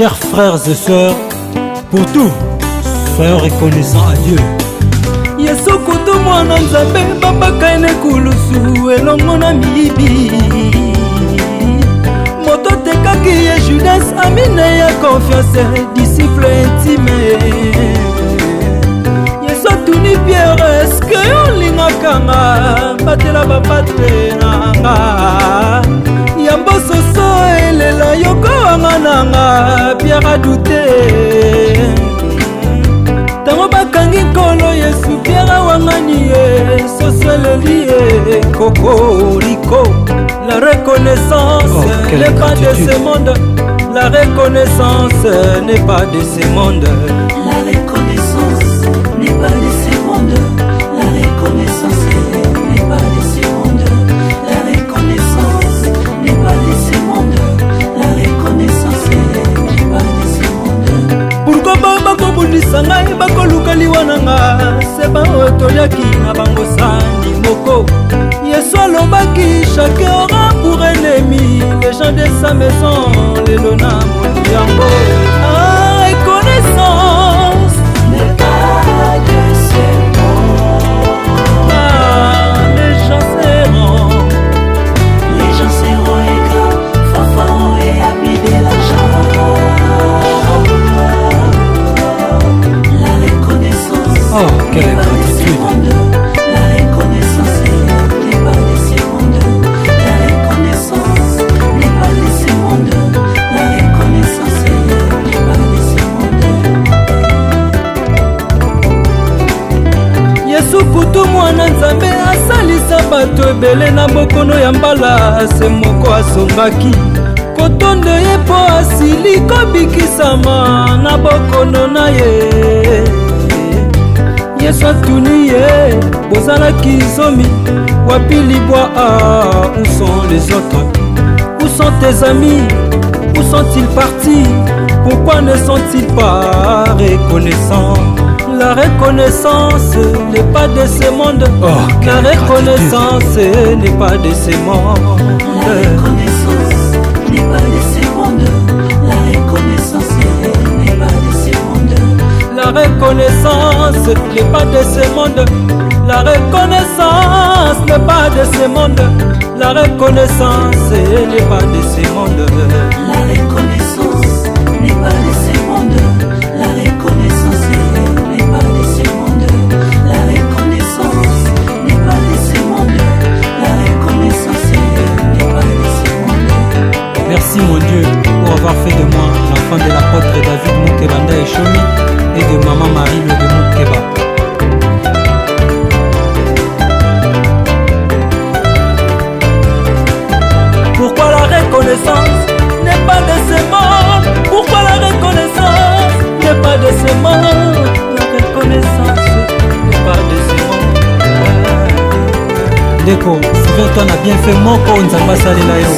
Chers frères et sœurs, pour tout, soyons reconnaissants à Dieu. Yesu kutu mwana nzambe babaka ene kulusu elongo na miyibi moto tekaki ye Judas amine ya confiance disciple intime Yesu atuni Pierre eske olingaka nga batela bapate nanga yambo soso elela yokowanga nanga Pierre adute tango bakangi nkolo Yesu Pierre awangani ye soseleli ye kokoliko. La reconnaissance n'est pas de ce monde. La reconnaissance n'est pas de ce monde. La reconnaissance n'est pas de ce monde. La reconnaissance n'est pas de ce monde. La reconnaissance n'est pas de ce monde. La reconnaissance n'est pas de ce monde. Pourquoi bakobundisa ngai bakoluka liwana nga seba otoyaki na bango sani moko Yesu alobaki chacun aura pour ennemi les gens de sa maison lelo na moni yango. Reconnaissance n'est pas de ce monde. Les gens seront égards, fanfarons et amis de l'argent. La reconnaissance Quelle n'est pas de ce monde. La reconnaissance n'est pas de ce monde. La reconnaissance n'est pas de ce monde. La reconnaissance n'est pas de ce monde. Yesu kutu mwana nzambe asalisa bato ebele na bokono ya mbala se moko asongaki kotondo ye po asili kobikisama na bokono na ye. Yesu atuni ye bozalaki zomi wapi libwa où sont les autres? Où sont tes amis? Où sont-ils partis? Pourquoi ne sont-ils pas reconnaissants? La reconnaissance n'est pas de ce monde. La reconnaissance n'est pas de ce monde. La reconnaissance n'est pas de ce monde. La reconnaissance n'est pas de ce monde. La reconnaissance n'est pas de ce monde. La reconnaissance n'est pas de ce monde. La reconnaissance n'est pas de ce monde. La reconnaissance n'est pas de ce monde. La reconnaissance n'est pas de ce monde. La reconnaissance n'est pas de ce monde. La reconnaissance n'est pas de ce monde. Merci mon Dieu pour avoir fait de moi l'enfant de l'apôtre David Moukebanda et Chomi et de maman Marie de Moukeba. Pourquoi la reconnaissance n'est pas de ce monde? Pourquoi la reconnaissance n'est pas de ce monde? La reconnaissance n'est pas de ce monde. Deko, souviens-toi, on a bien fait mon ko nzamba salela yo.